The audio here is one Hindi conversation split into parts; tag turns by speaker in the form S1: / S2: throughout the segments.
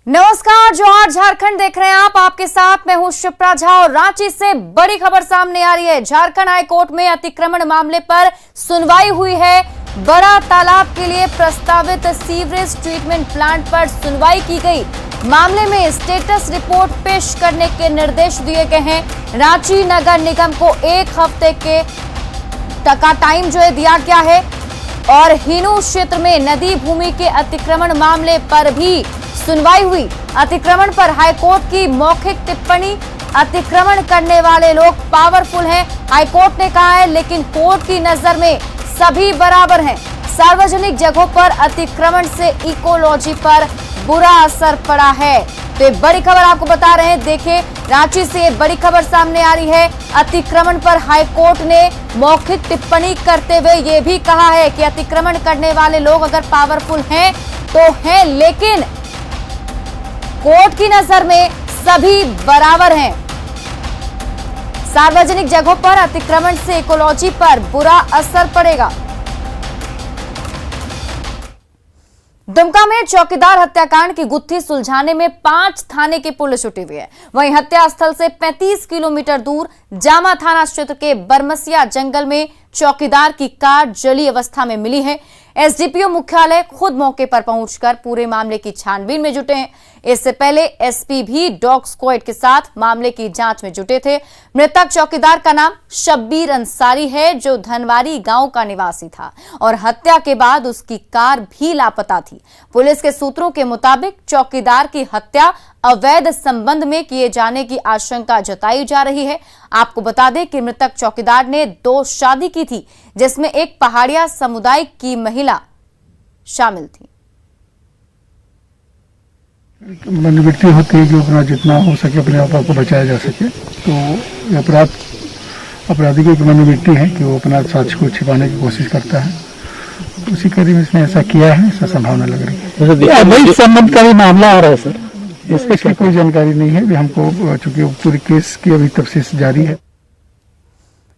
S1: नमस्कार, जोहार झारखंड देख रहे हैं आप। आपके साथ मैं हूं शिप्रा झा और रांची से बड़ी खबर सामने आ रही है। झारखंड हाईकोर्ट में अतिक्रमण मामले पर सुनवाई हुई है। बड़ा तालाब के लिए प्रस्तावित सीवरेज ट्रीटमेंट प्लांट पर सुनवाई की गई। मामले में स्टेटस रिपोर्ट पेश करने के निर्देश दिए गए हैं। रांची नगर निगम को 1 हफ्ते के टाइम दिया गया है और हिनू क्षेत्र में नदी भूमि के अतिक्रमण मामले पर भी सुनवाई हुई। अतिक्रमण पर हाईकोर्ट की मौखिक टिप्पणी। अतिक्रमण करने वाले लोग पावरफुल हैं, हाईकोर्ट ने कहा है, लेकिन कोर्ट की नजर में सभी बराबर हैं। सार्वजनिक जगहों पर अतिक्रमण से इकोलॉजी पर बुरा असर पड़ा है। तो ये बड़ी खबर आपको बता रहे हैं। देखिए, रांची से ये बड़ी खबर सामने आ रही है। अतिक्रमण पर हाईकोर्ट ने मौखिक टिप्पणी करते हुए ये भी कहा है कि अतिक्रमण करने वाले लोग अगर पावरफुल हैं तो हैं, लेकिन कोर्ट की नजर में सभी बराबर हैं। सार्वजनिक जगहों पर अतिक्रमण से इकोलॉजी पर बुरा असर पड़ेगा। दुमका में चौकीदार हत्याकांड की गुत्थी सुलझाने में 5 थाने की पुलिस जुटी हुई है। वहीं हत्या स्थल से 35 किलोमीटर दूर जामा थाना क्षेत्र के बरमसिया जंगल में चौकीदार की कार जली अवस्था में मिली है। एसडीपीओ मुख्यालय खुद मौके पर पहुंचकर पूरे मामले की छानबीन में जुटे हैं। इससे पहले एसपी भी डॉग स्क्वाड के साथ मामले की जांच में जुटे थे। मृतक चौकीदार का नाम शब्बीर अंसारी है, जो धनवारी गांव का निवासी था और हत्या के बाद उसकी कार भी लापता थी। पुलिस के सूत्रों के मुताबिक चौकीदार की हत्या अवैध संबंध में किए जाने की आशंका जताई जा रही है। आपको बता दें कि मृतक चौकीदार ने 2 शादी की थी, जिसमें एक पहाड़िया समुदाय की महिला शामिल थी।
S2: मनोवृत्ति होती है कि अपना जितना हो सके अपने आप को बचाया जा सके। तो अपराधी की एक मनोवृत्ति है कि वो अपना साक्ष्य को छिपाने की कोशिश करता है। उसी कड़ी में इसने ऐसा किया है, ऐसा संभावना लग रही है।
S3: अवैध संबंध का भी मामला आ रहा है सर,
S2: इसकी कोई जानकारी नहीं है। हमको चूंकि पूरी केस की अभी तफ्तीश जारी है।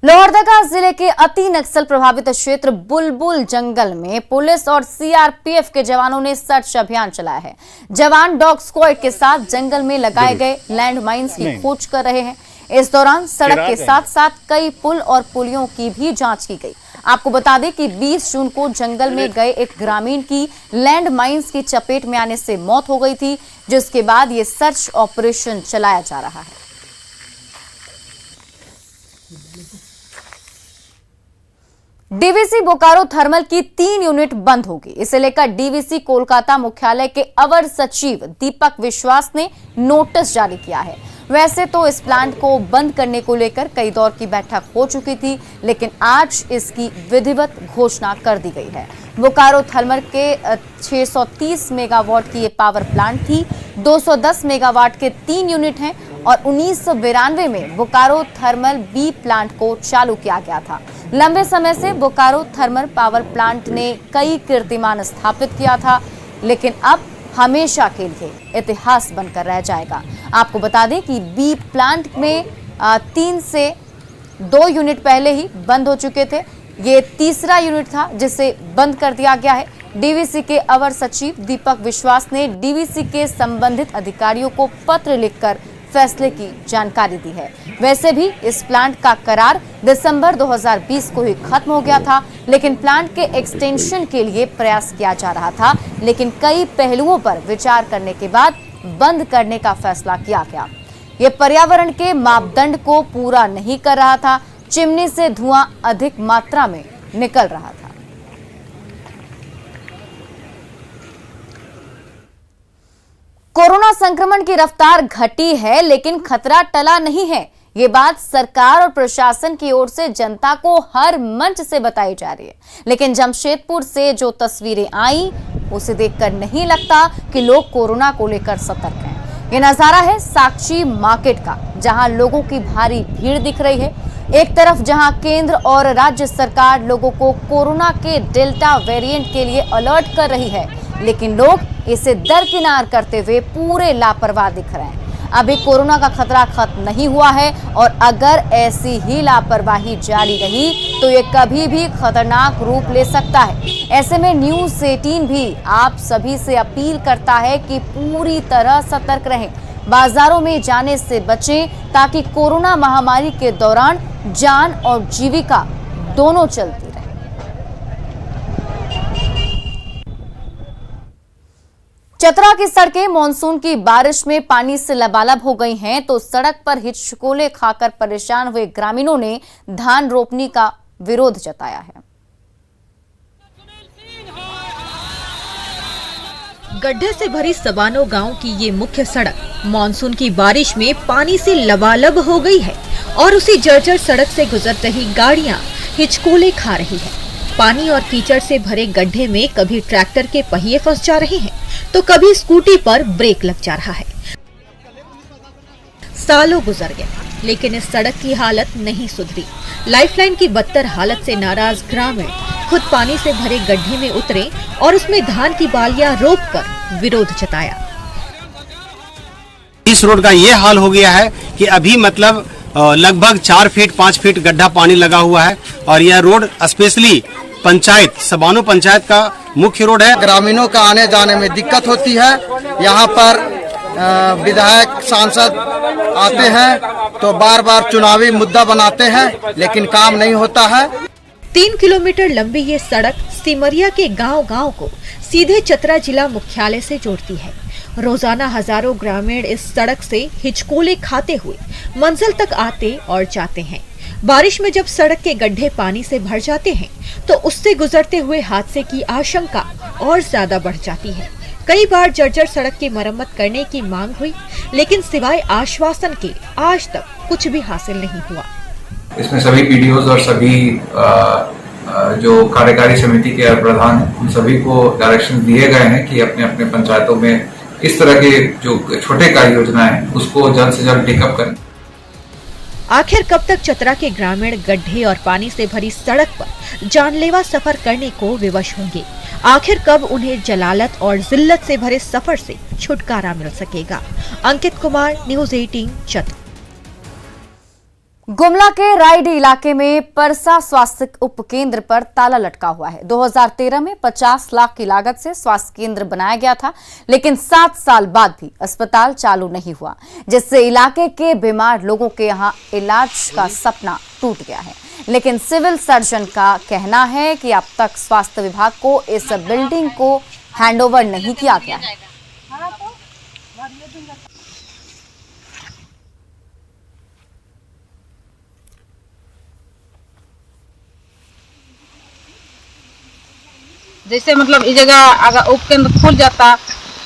S1: लोहरदगा जिले के अति नक्सल प्रभावित क्षेत्र बुलबुल जंगल में पुलिस और सीआरपीएफ के जवानों ने सर्च अभियान चलाया है। जवान डॉग स्क्वाड के साथ जंगल में लगाए गए लैंडमाइंस की खोज कर रहे हैं। इस दौरान सड़क के साथ साथ कई पुल और पुलियों की भी जांच की गई। आपको बता दें कि 20 जून को जंगल में गए एक ग्रामीण की लैंडमाइंस की चपेट में आने से मौत हो गई थी, जिसके बाद ये सर्च ऑपरेशन चलाया जा रहा है। डीवीसी बोकारो थर्मल की 3 यूनिट बंद होगी। इसे लेकर डीवीसी कोलकाता मुख्यालय के अवर सचिव दीपक विश्वास ने नोटिस जारी किया है। वैसे तो इस प्लांट को बंद करने को लेकर कई दौर की बैठक हो चुकी थी, लेकिन आज इसकी विधिवत घोषणा कर दी गई है। बोकारो थर्मल के 630 मेगावाट की ये पावर प्लांट थी। 210 मेगावाट के 3 यूनिट हैं और 1992 में बोकारो थर्मल बी प्लांट को चालू किया गया था। लंबे समय से बोकारो थर्मल पावर प्लांट ने कई कीर्तिमान स्थापित किया था, लेकिन अब हमेशा के लिए इतिहास बनकर रह जाएगा। आपको बता दें कि बी प्लांट में 3 से 2 यूनिट पहले ही बंद हो चुके थे। ये तीसरा यूनिट था जिसे बंद कर दिया गया है। डीवीसी के अवर सचिव दीपक विश्वास ने डीवीसी के संबंधित अधिकारियों को पत्र लिखकर फैसले की जानकारी दी है। वैसे भी इस प्लांट का करार दिसंबर 2020 को ही खत्म हो गया था, लेकिन प्लांट के एक्सटेंशन के लिए प्रयास किया जा रहा था, लेकिन कई पहलुओं पर विचार करने के बाद बंद करने का फैसला किया गया। ये पर्यावरण के मापदंड को पूरा नहीं कर रहा था। चिमनी से धुआं अधिक मात्रा में निकल रहा था। कोरोना संक्रमण की रफ्तार घटी है, लेकिन खतरा टला नहीं है। ये बात सरकार और प्रशासन की ओर से जनता को हर मंच से बताई जा रही है, लेकिन जमशेदपुर से जो तस्वीरें आई उसे देखकर नहीं लगता कि लोग कोरोना को लेकर सतर्क हैं। ये नजारा है साक्षी मार्केट का, जहां लोगों की भारी भीड़ दिख रही है। एक तरफ जहां केंद्र और राज्य सरकार लोगों को कोरोना के डेल्टा वेरिएंट के लिए अलर्ट कर रही है, लेकिन लोग इसे दरकिनार करते हुए पूरे लापरवाह दिख रहे हैं। अभी कोरोना का खतरा खत्म नहीं हुआ है और अगर ऐसी ही लापरवाही जारी रही तो ये कभी भी खतरनाक रूप ले सकता है। ऐसे में न्यूज़ 18 भी आप सभी से अपील करता है कि पूरी तरह सतर्क रहें, बाजारों में जाने से बचें ताकि कोरोना महामारी के दौरान जान और जीविका दोनों चलती रहे। चतरा की सड़कें मानसून की बारिश में पानी से लबालब हो गई हैं, तो सड़क पर हिचकोले खाकर परेशान हुए ग्रामीणों ने धान रोपनी का विरोध जताया है।
S4: गड्ढे से भरी सबानो गांव की ये मुख्य सड़क मानसून की बारिश में पानी से लबालब हो गई है और उसी जर्जर सड़क से गुजर रही गाड़ियां हिचकोले खा रही है। पानी और कीचड़ से भरे गड्ढे में कभी ट्रैक्टर के पहिए फंस जा रहे हैं तो कभी स्कूटी पर ब्रेक लग जा रहा है। सालों गुजर गए लेकिन इस सड़क की हालत नहीं सुधरी। लाइफलाइन की बदतर हालत से नाराज ग्रामीण खुद पानी से भरे गड्ढे में उतरे और उसमें धान की बालियां रोपकर विरोध जताया।
S5: इस रोड का ये हाल हो गया है कि अभी मतलब लगभग 4 फीट 5 फीट गड्ढा पानी लगा हुआ है और यह रोड स्पेशली पंचायत सबानो पंचायत का मुख्य रोड है।
S6: ग्रामीणों का आने जाने में दिक्कत होती है। यहाँ पर विधायक सांसद आते हैं तो बार बार चुनावी मुद्दा बनाते हैं लेकिन काम नहीं होता है।
S4: 3 किलोमीटर लंबी ये सड़क सिमरिया के गांव-गांव को सीधे चतरा जिला मुख्यालय से जोड़ती है। रोजाना हजारों ग्रामीण इस सड़क से हिचकोले खाते हुए मंजिल तक आते और जाते हैं। बारिश में जब सड़क के गड्ढे पानी से भर जाते हैं तो उससे गुजरते हुए हादसे की आशंका और ज्यादा बढ़ जाती है। कई बार जर्जर सड़क की मरम्मत करने की मांग हुई लेकिन सिवाय आश्वासन के आज तक कुछ भी हासिल नहीं हुआ।
S7: इसमें सभी पीडीओज और सभी जो कार्यकारी समिति के प्रधान हैं उन सभी को डायरेक्शन दिए गए हैं कि अपने अपने पंचायतों में इस तरह के जो छोटे कार्य योजनाएं हैं उसको जल्द से जल्द टेकअप करें।
S4: आखिर कब तक चतरा के ग्रामीण गड्ढे और पानी से भरी सड़क पर जानलेवा सफर करने को विवश होंगे? आखिर कब उन्हें जलालत और जिल्लत से भरे सफर से छुटकारा मिल सकेगा? अंकित कुमार, न्यूज़ 18 चतरा।
S1: गुमला के रायडी इलाके में परसा स्वास्थ्य उपकेंद्र पर ताला लटका हुआ है। 2013 में 50 लाख की लागत से स्वास्थ्य केंद्र बनाया गया था, लेकिन 7 साल बाद भी अस्पताल चालू नहीं हुआ, जिससे इलाके के बीमार लोगों के यहां इलाज का सपना टूट गया है। लेकिन सिविल सर्जन का कहना है कि अब तक स्वास्थ्य विभाग को इस बिल्डिंग को हैंडओवर नहीं किया गया है।
S8: जैसे मतलब इस जगह अगर उपकेंद्र खुल जाता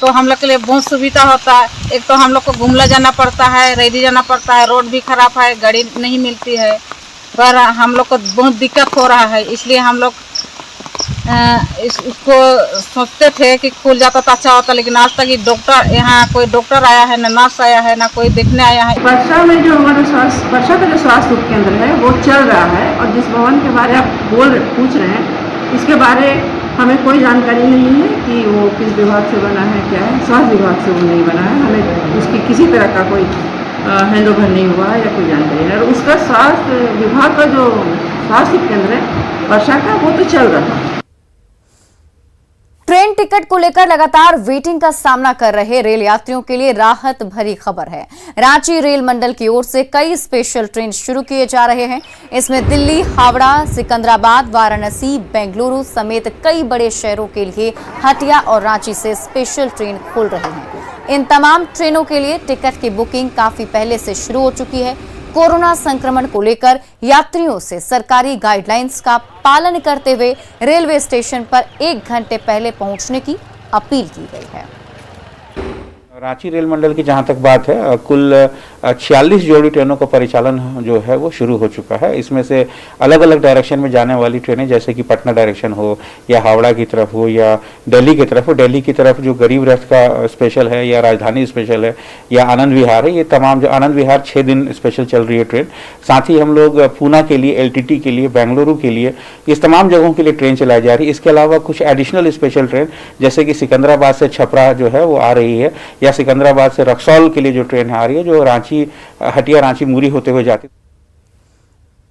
S8: तो हम लोग के लिए बहुत सुविधा होता है। एक तो हम लोग को गुमला जाना पड़ता है, रेडी जाना पड़ता है, रोड भी खराब है, गाड़ी नहीं मिलती है, पर हम लोग को बहुत दिक्कत हो रहा है। इसलिए हम लोग इसको सोचते थे कि खुल जाता तो अच्छा होता, लेकिन आज तक डॉक्टर यहाँ कोई डॉक्टर आया है, ना नर्स आया है, ना कोई देखने आया है।
S9: वर्षा में जो हमारा वर्षा का जो स्वास्थ्य उपकेंद्र है वो चल रहा है और जिस भवन के बारे आप पूछ रहे हैं इसके बारे हमें कोई जानकारी नहीं है कि वो किस विभाग से बना है, क्या है। स्वास्थ्य विभाग से वो नहीं बना है, हमें उसकी किसी तरह का कोई हैंडओवर नहीं हुआ है या कोई जानकारी नहीं। और उसका स्वास्थ्य विभाग का जो स्वास्थ्य केंद्र है वर्षा का वो तो चल रहा है।
S1: ट्रेन टिकट को लेकर लगातार वेटिंग का सामना कर रहे रेल यात्रियों के लिए राहत भरी खबर है। रांची रेल मंडल की ओर से कई स्पेशल ट्रेन शुरू किए जा रहे हैं। इसमें दिल्ली, हावड़ा, सिकंदराबाद, वाराणसी, बेंगलुरु समेत कई बड़े शहरों के लिए हटिया और रांची से स्पेशल ट्रेन खुल रही हैं। इन तमाम ट्रेनों के लिए टिकट की बुकिंग काफी पहले से शुरू हो चुकी है। कोरोना संक्रमण को लेकर यात्रियों से सरकारी गाइडलाइंस का पालन करते हुए रेलवे स्टेशन पर 1 घंटे पहले पहुंचने की अपील की गई है।
S3: रांची रेल मंडल की जहां तक बात है, कुल 46 जोड़ी ट्रेनों का परिचालन जो है वो शुरू हो चुका है। इसमें से अलग अलग डायरेक्शन में जाने वाली ट्रेनें जैसे कि पटना डायरेक्शन हो या हावड़ा की तरफ हो या दिल्ली की तरफ हो, दिल्ली की तरफ जो गरीब रथ का स्पेशल है या राजधानी स्पेशल है या आनंद विहार है, ये तमाम जो आनंद विहार 6 दिन स्पेशल चल रही है ट्रेन। साथ ही हम लोग पूना के लिए, एलटीटी के लिए, बेंगलुरु के लिए, इस तमाम जगहों के लिए ट्रेन चलाई जा रही है। इसके अलावा कुछ एडिशनल स्पेशल ट्रेन जैसे कि सिकंदराबाद से छपरा जो है वो आ रही है, या सिकंदराबाद से रक्सौल के लिए जो ट्रेन आ रही है, जो रांची हटिया रांची मूरी होते हुए जाती है।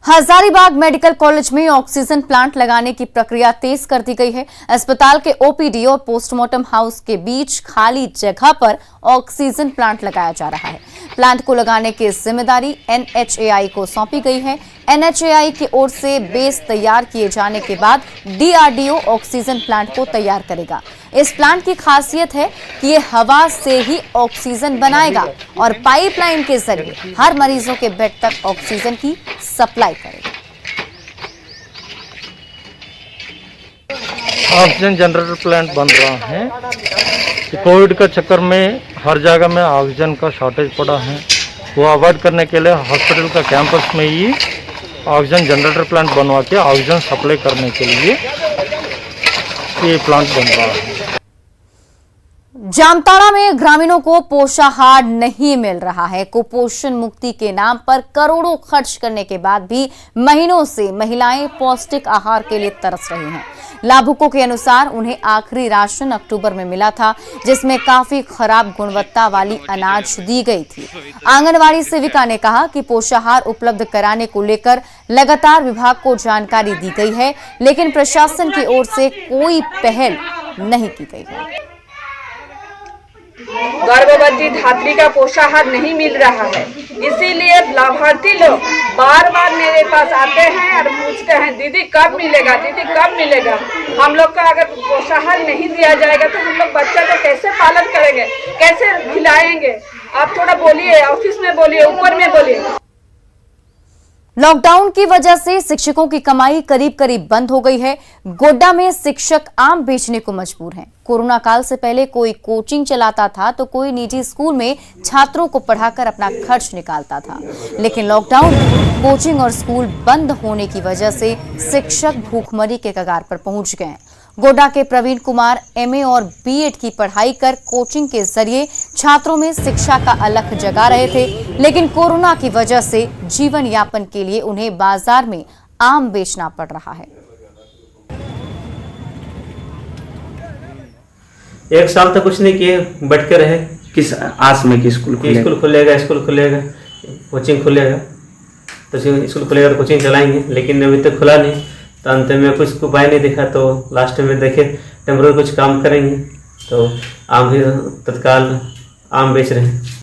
S1: हजारीबाग मेडिकल कॉलेज में ऑक्सीजन प्लांट लगाने की प्रक्रिया तेज कर दी गई है। अस्पताल के ओपीडी और पोस्टमार्टम हाउस के बीच खाली जगह पर ऑक्सीजन प्लांट लगाया जा रहा है। प्लांट को लगाने की जिम्मेदारी NHAI को सौंपी गई है। NHAI की ओर से बेस तैयार किए जाने के बाद DRDO ऑक्सीजन प्लांट को तैयार करेगा। इस प्लांट की खासियत है कि ये हवा से ही ऑक्सीजन बनाएगा और पाइपलाइन के जरिए हर मरीजों के बेड तक ऑक्सीजन की सप्लाई करेगा।
S10: ऑक्सीजन जनरेटर प्लांट बन रहा है। कोविड के चक्कर में हर जगह में ऑक्सीजन का शॉर्टेज पड़ा है, वो अवॉइड करने के लिए हॉस्पिटल का कैंपस में ही ऑक्सीजन जनरेटर प्लांट बनवा के ऑक्सीजन सप्लाई करने के लिए ये प्लांट बन रहा है।
S1: जामताड़ा में ग्रामीणों को पोषाहार नहीं मिल रहा है। कुपोषण मुक्ति के नाम पर करोड़ों खर्च करने के बाद भी महीनों से महिलाएं पौष्टिक आहार के लिए तरस रही हैं। लाभुकों के अनुसार उन्हें आखिरी राशन अक्टूबर में मिला था, जिसमें काफी खराब गुणवत्ता वाली अनाज दी गई थी। आंगनवाड़ी सेविका ने कहा कि पोषाहार उपलब्ध कराने को लेकर लगातार विभाग को जानकारी दी गई है, लेकिन प्रशासन की ओर से कोई पहल नहीं की गई है।
S9: गर्भवती धात्री का पोषाहार नहीं मिल रहा है, इसीलिए लाभार्थी लोग बार बार मेरे पास आते हैं और पूछते हैं दीदी कब मिलेगा, दीदी कब मिलेगा। हम लोग का अगर पोषाहार नहीं दिया जाएगा तो हम लोग बच्चा का कैसे पालन करेंगे, कैसे खिलाएंगे। आप थोड़ा बोलिए, ऑफिस में बोलिए, ऊपर में बोलिए।
S1: लॉकडाउन की वजह से शिक्षकों की कमाई करीब करीब बंद हो गई है। गोड्डा में शिक्षक आम बेचने को मजबूर हैं। कोरोना काल से पहले कोई कोचिंग चलाता था तो कोई निजी स्कूल में छात्रों को पढ़ाकर अपना खर्च निकालता था, लेकिन लॉकडाउन में कोचिंग और स्कूल बंद होने की वजह से शिक्षक भूखमरी के कगार पर पहुंच गए हैं। गोड्डा के प्रवीण कुमार MA और B.Ed की पढ़ाई कर कोचिंग के जरिए छात्रों में शिक्षा का अलख जगा रहे थे, लेकिन कोरोना की वजह से जीवन यापन के लिए उन्हें बाजार में आम बेचना पड़ रहा है।
S11: एक साल तक कुछ नहीं किए, बैठ के रहे किस आस में कि स्कूल खुलेगा, कोचिंग खुलेगा तो स्कूल खुलेगा तो कोचिंग चलाएंगे, लेकिन अभी तक खुला नहीं। तो अंत में कुछ उपाय नहीं दिखा, तो लास्ट में देखे टेम्पोररी कुछ काम करेंगे, तो आम भी तत्काल आम बेच रहे हैं।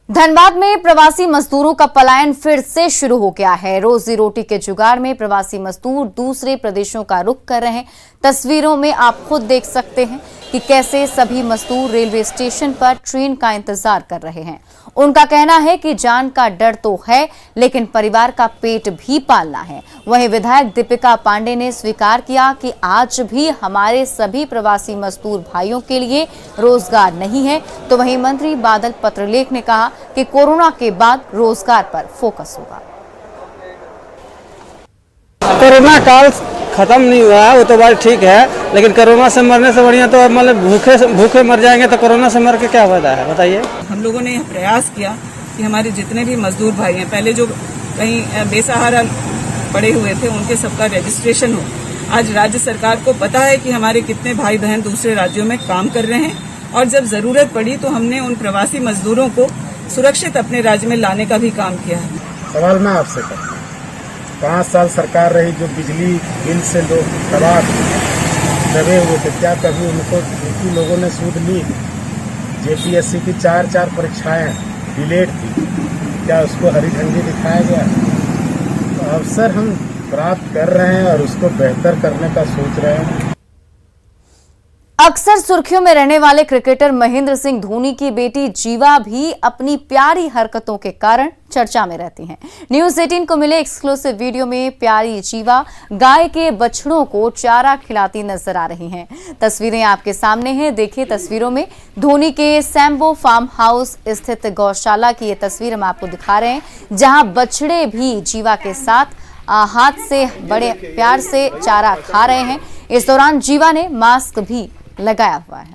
S1: धनबाद में प्रवासी मजदूरों का पलायन फिर से शुरू हो गया है। रोजी रोटी के जुगाड़ में प्रवासी मजदूर दूसरे प्रदेशों का रुख कर रहे हैं। तस्वीरों में आप खुद देख सकते हैं कि कैसे सभी मजदूर रेलवे स्टेशन पर ट्रेन का इंतजार कर रहे हैं। उनका कहना है कि जान का डर तो है, लेकिन परिवार का पेट भी पालना है। वहीं विधायक दीपिका पांडे ने स्वीकार किया कि आज भी हमारे सभी प्रवासी मजदूर भाइयों के लिए रोजगार नहीं है। तो वहीं मंत्री बादल पत्रलेख ने कहा कि कोरोना के बाद रोजगार पर फोकस होगा।
S12: कोरोना काल खत्म नहीं हुआ है, वो तो बात ठीक है, लेकिन कोरोना से मरने से बढ़िया तो मतलब भूखे मर जाएंगे, तो कोरोना से मर के क्या फायदा है, बताइए।
S13: हम लोगों ने प्रयास किया कि हमारे जितने भी मजदूर भाई हैं, पहले जो कहीं बेसहारा पड़े हुए थे, उनके सबका रजिस्ट्रेशन हो। आज राज्य सरकार को पता है कि हमारे कितने भाई बहन दूसरे राज्यों में काम कर रहे हैं, और जब जरूरत पड़ी तो हमने उन प्रवासी मजदूरों को सुरक्षित अपने राज्य में लाने का भी काम किया है।
S14: सवाल मैं आपसे करता हूँ, 5 साल सरकार रही, जो बिजली बिल से लोग तबाह दबे हुए थे, क्या कभी उनकी लोगों ने सूद ली? JPSC की 4 परीक्षाएं डिलेट थी, क्या उसको हरी झंडी दिखाया गया? तो अवसर हम प्राप्त कर रहे हैं और उसको बेहतर करने का सोच रहे हैं।
S1: अक्सर सुर्खियों में रहने वाले क्रिकेटर महेंद्र सिंह धोनी की बेटी जीवा भी अपनी प्यारी हरकतों के कारण चर्चा में रहती हैं। न्यूज 18 को मिले एक्सक्लूसिव वीडियो में प्यारी जीवा गाय के बछड़ों को चारा खिलाती नजर आ रही हैं। तस्वीरें आपके सामने हैं, देखिए तस्वीरों में धोनी के सैम्बो फार्म हाउस स्थित गौशाला की ये तस्वीर हम आपको दिखा रहे हैं, जहां बछड़े भी जीवा के साथ हाथ से बड़े प्यार से चारा खा रहे हैं। इस दौरान जीवा ने मास्क भी लगाया हुआ है।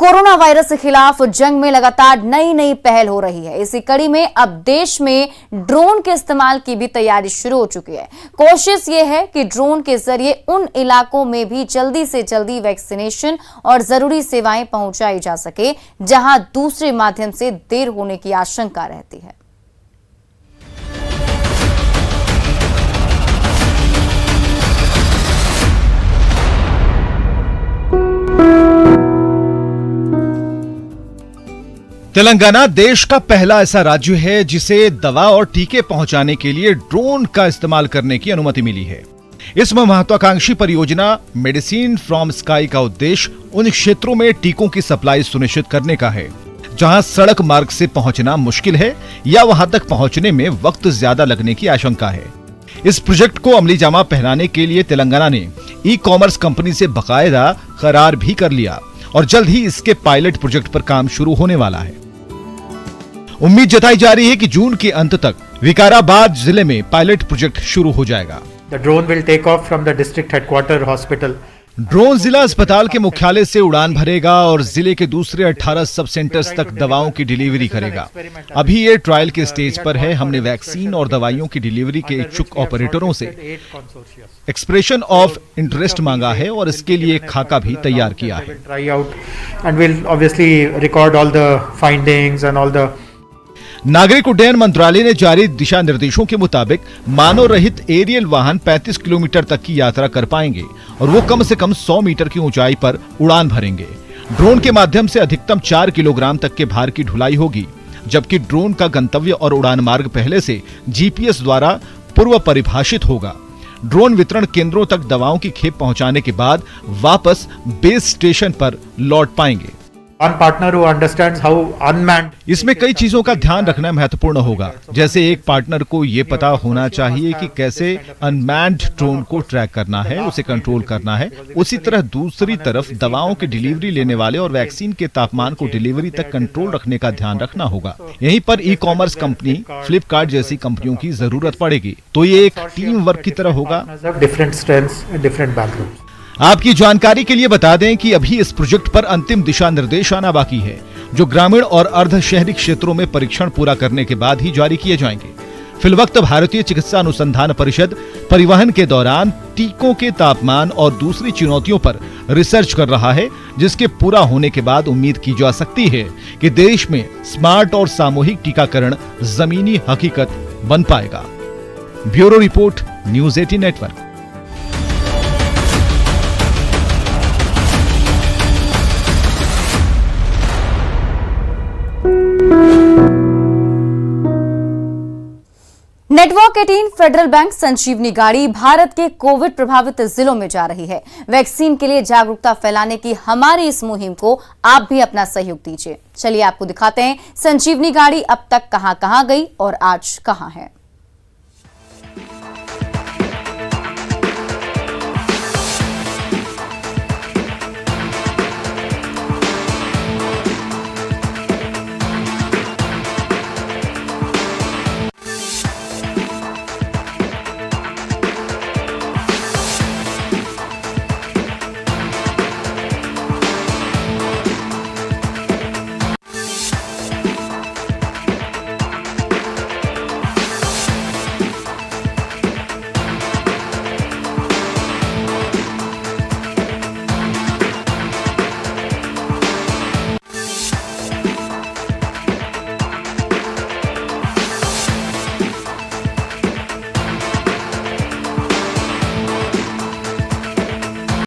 S1: कोरोना वायरस के खिलाफ जंग में लगातार नई नई पहल हो रही है। इसी कड़ी में अब देश में ड्रोन के इस्तेमाल की भी तैयारी शुरू हो चुकी है। कोशिश ये है कि ड्रोन के जरिए उन इलाकों में भी जल्दी से जल्दी वैक्सीनेशन और जरूरी सेवाएं पहुंचाई जा सके जहां दूसरे माध्यम से देर होने की आशंका रहती है।
S15: तेलंगाना देश का पहला ऐसा राज्य है जिसे दवा और टीके पहुंचाने के लिए ड्रोन का इस्तेमाल करने की अनुमति मिली है। इस महत्वाकांक्षी परियोजना मेडिसिन फ्रॉम स्काई का उद्देश्य उन क्षेत्रों में टीकों की सप्लाई सुनिश्चित करने का है जहां सड़क मार्ग से पहुंचना मुश्किल है या वहां तक पहुंचने में वक्त ज्यादा लगने की आशंका है। इस प्रोजेक्ट को अमली जामा पहनाने के लिए तेलंगाना ने ई कॉमर्स कंपनी से बाकायदा करार भी कर लिया और जल्द ही इसके पायलट प्रोजेक्ट पर काम शुरू होने वाला है। उम्मीद जताई जा रही है कि जून के अंत तक विकाराबाद जिले में पायलट प्रोजेक्ट शुरू हो जाएगा।
S16: The drone will take off from the district headquarter hospital.
S15: Drone जिला अस्पताल के मुख्यालय से उड़ान भरेगा और जिले के दूसरे 18 सब सेंटर्स तक दवाओं की डिलीवरी करेगा। अभी ये ट्रायल के स्टेज पर है। हमने वैक्सीन और दवाइयों की डिलीवरी के इच्छुक ऑपरेटरों से एक्सप्रेशन ऑफ इंटरेस्ट मांगा है और इसके लिए एक खाका भी तैयार किया है।
S16: Try out and we'll obviously record all the findings and all the
S15: नागरिक उड्डयन मंत्रालय ने जारी दिशा निर्देशों के मुताबिक मानव रहित एरियल वाहन 35 किलोमीटर तक की यात्रा कर पाएंगे और वो कम से कम 100 मीटर की ऊंचाई पर उड़ान भरेंगे। ड्रोन के माध्यम से अधिकतम 4 किलोग्राम तक के भार की ढुलाई होगी, जबकि ड्रोन का गंतव्य और उड़ान मार्ग पहले से जीपीएस द्वारा पूर्व परिभाषित होगा। ड्रोन वितरण केंद्रों तक दवाओं की खेप पहुंचाने के बाद वापस बेस स्टेशन पर लौट पाएंगे।
S16: one partner who understands how unmanned
S15: इसमें कई चीजों का ध्यान रखना महत्वपूर्ण होगा। जैसे एक पार्टनर को ये पता होना चाहिए कि कैसे अनमैन्ड ड्रोन को ट्रैक करना है, उसे कंट्रोल करना है। उसी तरह दूसरी तरफ दवाओं की डिलीवरी लेने वाले और वैक्सीन के तापमान को डिलीवरी तक कंट्रोल रखने का ध्यान रखना होगा। यहीं पर ई कॉमर्स कंपनी फ्लिपकार्ट जैसी कंपनियों की जरूरत पड़ेगी। तो ये एक टीम वर्क की तरह होगा।
S16: different strengths and different backgrounds.
S15: आपकी जानकारी के लिए बता दें कि अभी इस प्रोजेक्ट पर अंतिम दिशा निर्देश आना बाकी है, जो ग्रामीण और अर्ध शहरी क्षेत्रों में परीक्षण पूरा करने के बाद ही जारी किए जाएंगे। फिलवक्त भारतीय चिकित्सा अनुसंधान परिषद परिवहन के दौरान टीकों के तापमान और दूसरी चुनौतियों पर रिसर्च कर रहा है, जिसके पूरा होने के बाद उम्मीद की जा सकती है कि देश में स्मार्ट और सामूहिक टीकाकरण जमीनी हकीकत बन पाएगा। Bureau report, news 18 network.
S1: Network 18 Federal Bank Sanjeevani गाड़ी भारत के कोविड प्रभावित जिलों में जा रही है। वैक्सीन के लिए जागरूकता फैलाने की हमारी इस मुहिम को आप भी अपना सहयोग दीजिए। चलिए आपको दिखाते हैं संजीवनी गाड़ी अब तक कहां-कहां गई और आज कहां है।